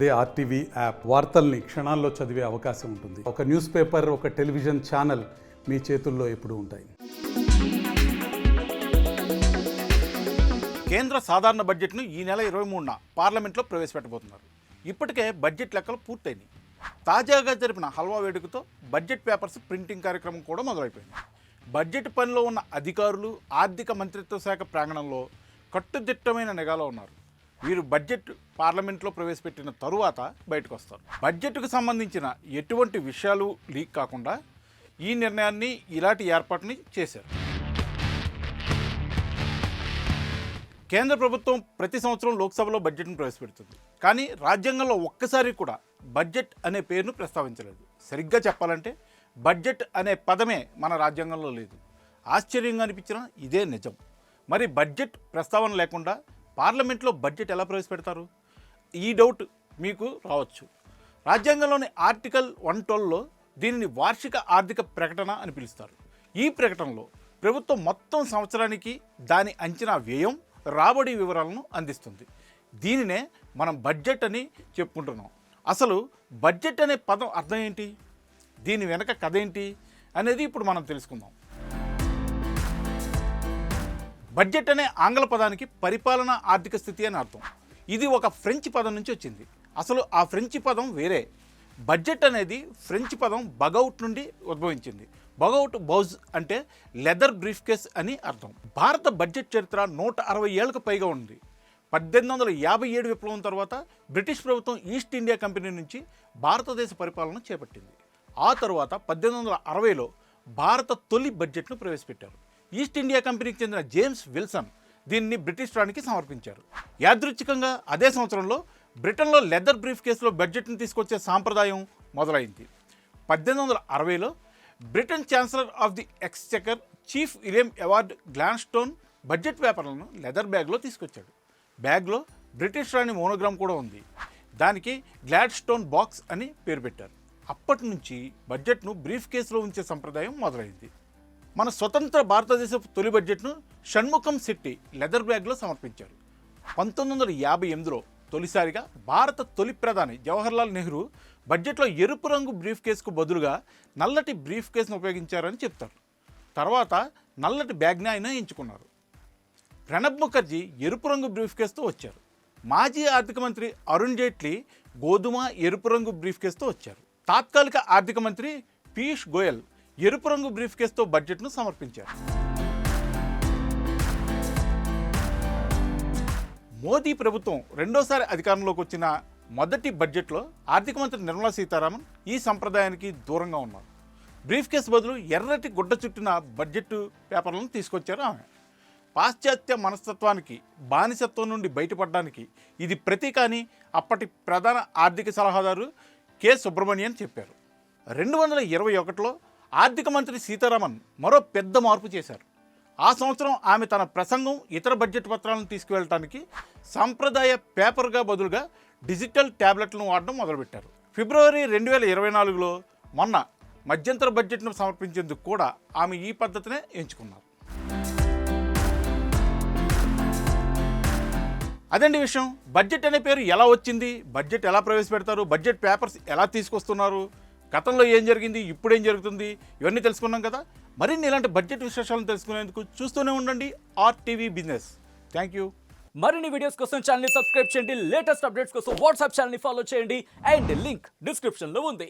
అదే RTV app వార్తల్ని క్షణాల్లో చదివే అవకాశం ఉంటుంది. ఒక న్యూస్ పేపర్, ఒక టెలివిజన్ ఛానల్ మీ చేతుల్లో ఎప్పుడూ ఉంటాయి. కేంద్ర సాధారణ బడ్జెట్ను ఈ నెల 23న పార్లమెంట్లో ప్రవేశపెట్టబోతున్నారు. ఇప్పటికే బడ్జెట్ లెక్కలు పూర్తయినాయి. తాజాగా జరిపిన హల్వా వేడుకతో బడ్జెట్ పేపర్స్ ప్రింటింగ్ కార్యక్రమం కూడా మొదలైపోయింది. బడ్జెట్ పనిలో ఉన్న అధికారులు ఆర్థిక మంత్రిత్వ శాఖ ప్రాంగణంలో కట్టుదిట్టమైన నిఘాలో ఉన్నారు. వీరు బడ్జెట్ పార్లమెంట్లో ప్రవేశపెట్టిన తరువాత బయటకు వస్తారు. బడ్జెట్కు సంబంధించిన ఎటువంటి విషయాలు లీక్ కాకుండా ఈ నిర్ణయాన్ని, ఇలాంటి ఏర్పాటుని చేశారు. కేంద్ర ప్రభుత్వం ప్రతి సంవత్సరం లోక్సభలో బడ్జెట్ను ప్రవేశపెడుతుంది. కానీ రాజ్యాంగంలో ఒక్కసారి కూడా బడ్జెట్ అనే పేరును ప్రస్తావించలేదు. సరిగ్గా చెప్పాలంటే బడ్జెట్ అనే పదమే మన రాజ్యాంగంలో లేదు. ఆశ్చర్యంగా అనిపించినా ఇదే నిజం. మరి బడ్జెట్ ప్రస్తావన లేకుండా పార్లమెంట్లో బడ్జెట్ ఎలా ప్రవేశపెడతారు? ఈ డౌట్ మీకు రావచ్చు. రాజ్యాంగంలోని ఆర్టికల్ 112లో దీనిని వార్షిక ఆర్థిక ప్రకటన అని పిలుస్తారు. ఈ ప్రకటనలో ప్రభుత్వం మొత్తం సంవత్సరానికి దాని అంచనా వ్యయం, రాబడి వివరాలను అందిస్తుంది. దీనినే మనం బడ్జెట్ అని చెప్పుకుంటున్నాం. అసలు బడ్జెట్ అనే పదం అర్థం ఏంటి, దీని వెనక కథ ఏంటి అనేది ఇప్పుడు మనం తెలుసుకుందాం. బడ్జెట్ అనే ఆంగ్ల పదానికి పరిపాలన, ఆర్థిక స్థితి అని అర్థం. ఇది ఒక ఫ్రెంచ్ పదం నుంచి వచ్చింది. అసలు ఆ ఫ్రెంచ్ పదం వేరే. బడ్జెట్ అనేది ఫ్రెంచ్ పదం బగౌట్ నుండి ఉద్భవించింది. బగౌట్ బౌజ్ అంటే లెదర్ బ్రీఫ్ కేస్ అని అర్థం. భారత బడ్జెట్ చరిత్ర 160 ఏళ్లకు పైగా ఉంది. 1857 విప్లవం తర్వాత బ్రిటిష్ ప్రభుత్వం ఈస్ట్ ఇండియా కంపెనీ నుంచి భారతదేశ పరిపాలన చేపట్టింది. ఆ తర్వాత 1860లో భారత తొలి బడ్జెట్ను ప్రవేశపెట్టారు. ఈస్ట్ ఇండియా కంపెనీకి చెందిన జేమ్స్ విల్సన్ దీన్ని బ్రిటిష్ రాణికి సమర్పించారు. యాదృచ్ఛికంగా అదే సంవత్సరంలో బ్రిటన్లో లెదర్ బ్రీఫ్ కేసులో బడ్జెట్ను తీసుకొచ్చే సాంప్రదాయం మొదలైంది. 1860లో Britain chancellor of the exchequer chief William Edward Gladstone budget పేపర్లను లెదర్ బ్యాగ్లో తీసుకొచ్చాడు. బ్యాగ్లో బ్రిటిష్ రాణి మోనోగ్రామ్ కూడా ఉంది. దానికి గ్లాడ్స్టోన్ బాక్స్ అని పేరు పెట్టారు. అప్పటి నుంచి బడ్జెట్ను బ్రీఫ్ కేసులో ఉంచే సంప్రదాయం మొదలైంది. మన స్వతంత్ర భారతదేశ తొలి బడ్జెట్ను షణ్ముఖం శెట్టి లెదర్ బ్యాగ్లో సమర్పించారు. 1958లో తొలిసారిగా భారత తొలి ప్రధాని జవహర్లాల్ నెహ్రూ బడ్జెట్లో ఎరుపు రంగు బ్రీఫ్ కేసుకు బదులుగా నల్లటి బ్రీఫ్ కేసును ఉపయోగించారని చెప్తారు. తర్వాత నల్లటి బ్యాగ్ని ఆయన ఎంచుకున్నారు. ప్రణబ్ ముఖర్జీ ఎరుపు రంగు బ్రీఫ్ కేసుతో వచ్చారు. మాజీ ఆర్థిక మంత్రి అరుణ్ జైట్లీ గోధుమ ఎరుపు రంగు బ్రీఫ్ కేసుతో వచ్చారు. తాత్కాలిక ఆర్థిక మంత్రి పీయూష్ గోయల్ ఎరుపు రంగు బ్రీఫ్ కేసుతో బడ్జెట్ను సమర్పించారు. మోదీ ప్రభుత్వం రెండోసారి అధికారంలోకి వచ్చిన మొదటి బడ్జెట్లో ఆర్థిక మంత్రి నిర్మలా సీతారామన్ ఈ సంప్రదాయానికి దూరంగా ఉన్నారు. బ్రీఫ్ కేసు బదులు ఎర్రటి గుడ్డ చుట్టిన బడ్జెట్ పేపర్లను తీసుకొచ్చారు ఆమె. పాశ్చాత్య మనస్తత్వానికి, బానిసత్వం నుండి బయటపడడానికి ఇది ప్రతీక అని అప్పటి ప్రధాన ఆర్థిక సలహాదారు కె సుబ్రమణియన్ చెప్పారు. 2021లో ఆర్థిక మంత్రి సీతారామన్ మరో పెద్ద మార్పు చేశారు. ఆ సంవత్సరం ఆమె తన ప్రసంగం, ఇతర బడ్జెట్ పత్రాలను తీసుకువెళ్ళడానికి సాంప్రదాయ పేపర్గా బదులుగా డిజిటల్ ట్యాబ్లెట్లను వాడడం మొదలుపెట్టారు. ఫిబ్రవరి 2024లో మొన్న మధ్యంతర బడ్జెట్ను సమర్పించేందుకు కూడా ఆమె ఈ పద్ధతినే ఎంచుకున్నారు. అదండి విషయం. బడ్జెట్ అనే పేరు ఎలా వచ్చింది, బడ్జెట్ ఎలా ప్రవేశపెడతారు, బడ్జెట్ పేపర్స్ ఎలా తీసుకొస్తున్నారు, గతంలో ఏం జరిగింది, ఇప్పుడేం జరుగుతుంది, ఇవన్నీ తెలుసుకున్నాం కదా. మరిన్ని ఇలాంటి బడ్జెట్ విశేషాలను తెలుసుకునేందుకు చూస్తూనే ఉండండి RTV బిజినెస్. Thank you. మరిన్ని వీడియోస్ కోసం ఛానల్ ని సబ్స్క్రైబ్ చేయండి. లేటెస్ట్ అప్డేట్స్ కోసం వాట్సాప్ ఛానల్ ని ఫాలో చేయండి. అండ్ లింక్ డిస్క్రిప్షన్ లో ఉంది.